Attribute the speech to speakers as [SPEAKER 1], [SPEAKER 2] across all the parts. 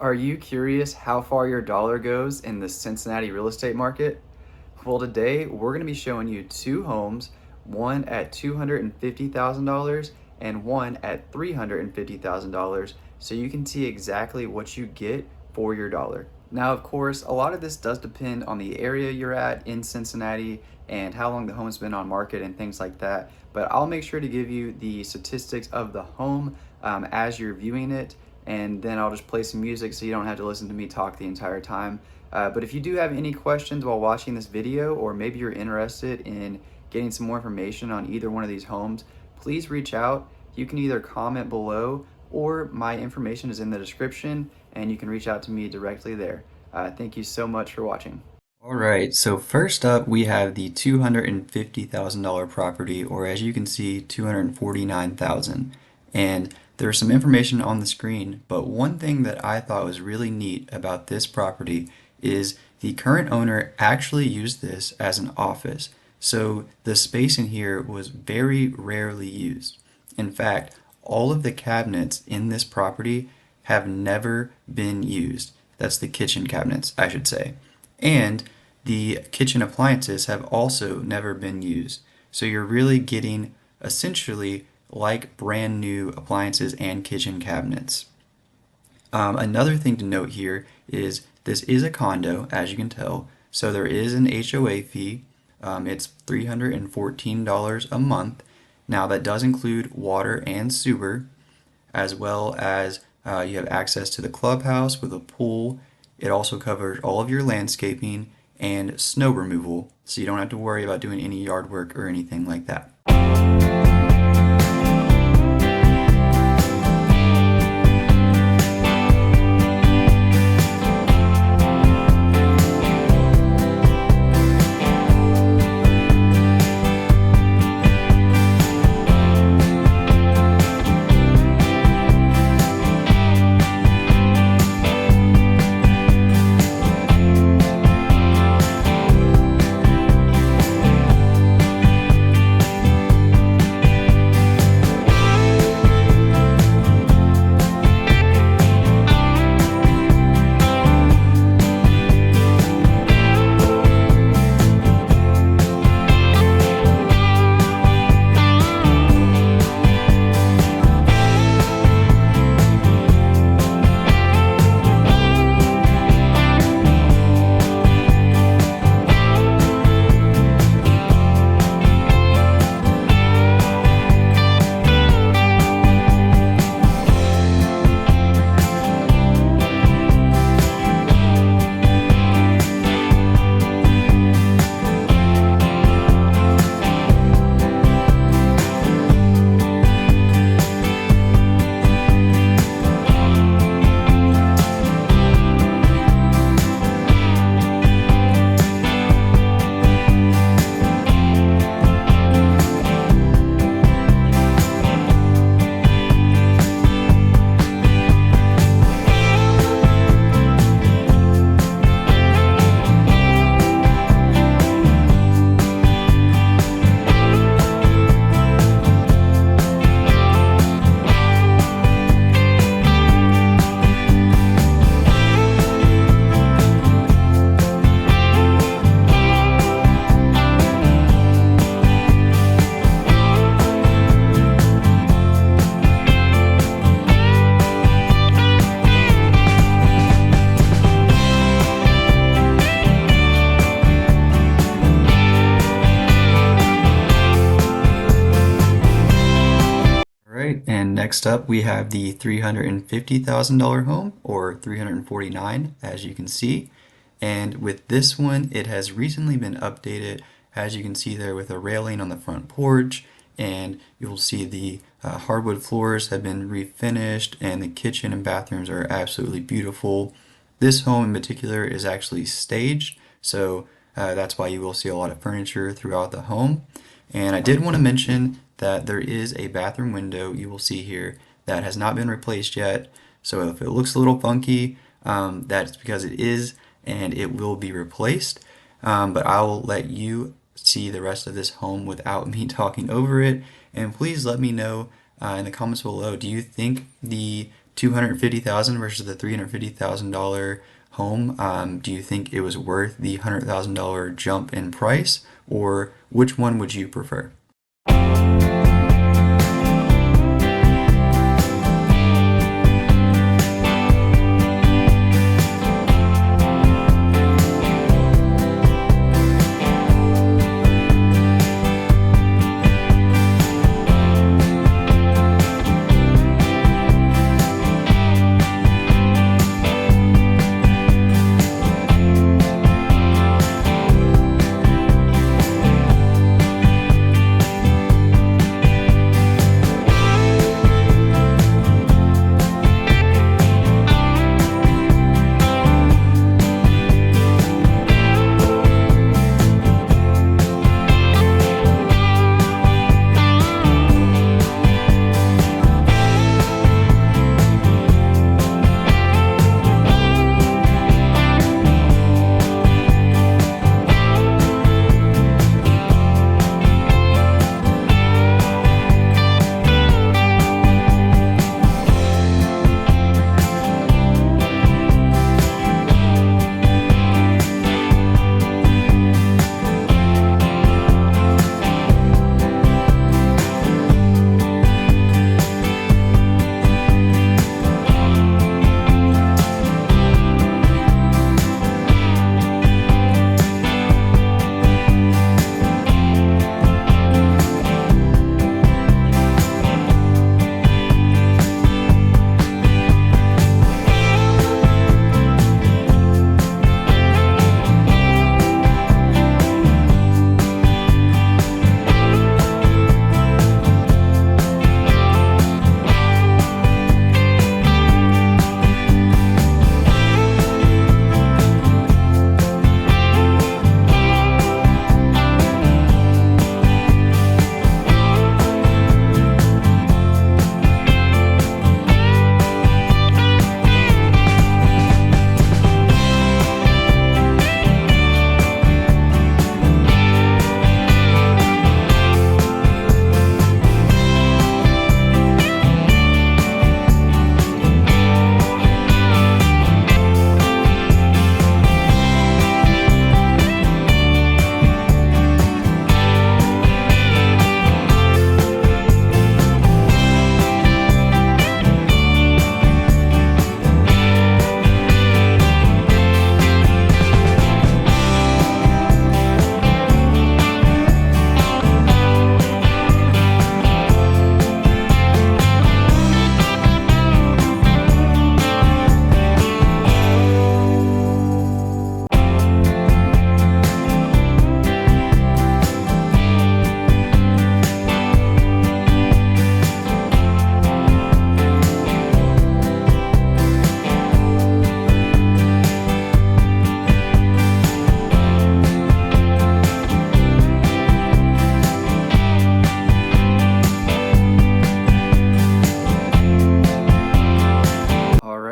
[SPEAKER 1] Are you curious how far your dollar goes in the Cincinnati real estate market? Well, today we're going to be showing you two homes, one at $250,000 and one at $350,000, so you can see exactly what you get for your dollar. Now, of course, a lot of this does depend on the area you're at in Cincinnati and how long the home's been on market and things like that, but I'll make sure to give you the statistics of the home as you're viewing it, and then I'll just play some music so you don't have to listen to me talk the entire time. But if you do have any questions while watching this video, or maybe you're interested in getting some more information on either one of these homes, please reach out. You can either comment below, or my information is in the description and you can reach out to me directly there. Thank you so much for watching. All right, so first up we have the $250,000 property, or as you can see, $249,000. And there's some information on the screen, but one thing that I thought was really neat about this property is the current owner actually used this as an office. So the space in here was very rarely used. In fact, all of the cabinets in this property have never been used. That's the kitchen cabinets, I should say. And the kitchen appliances have also never been used. So you're really getting essentially like brand new appliances and kitchen cabinets. Another thing to note here is this is a condo, as you can tell, so there is an HOA fee. It's $314 a month. Now that does include water and sewer, as well as you have access to the clubhouse with a pool. It also covers all of your landscaping and snow removal, so you don't have to worry about doing any yard work or anything like that. And next up we have the $350,000 home, or 349 as you can see. And with this one, it has recently been updated, as you can see there, with a railing on the front porch, and you'll see the hardwood floors have been refinished, and the kitchen and bathrooms are absolutely beautiful. This home in particular is actually staged, so that's why you will see a lot of furniture throughout the home. And I did want to mention that there is a bathroom window you will see here that has not been replaced yet. So if it looks a little funky, that's because it is, and it will be replaced. But I will let you see the rest of this home without me talking over it. And please let me know in the comments below, do you think the $250,000 versus the $350,000 home? Do you think it was worth the $100,000 jump in price, or which one would you prefer?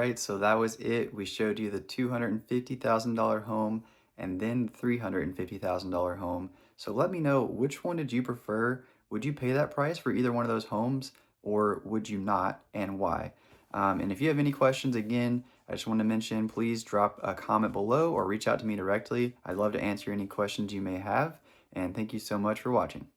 [SPEAKER 1] Right, so that was it. We showed you the $250,000 home and then $350,000 home. So let me know, which one did you prefer? Would you pay that price for either one of those homes, or would you not, and why? And if you have any questions, again, I just want to mention, please drop a comment below or reach out to me directly. I'd love to answer any questions you may have. And thank you so much for watching.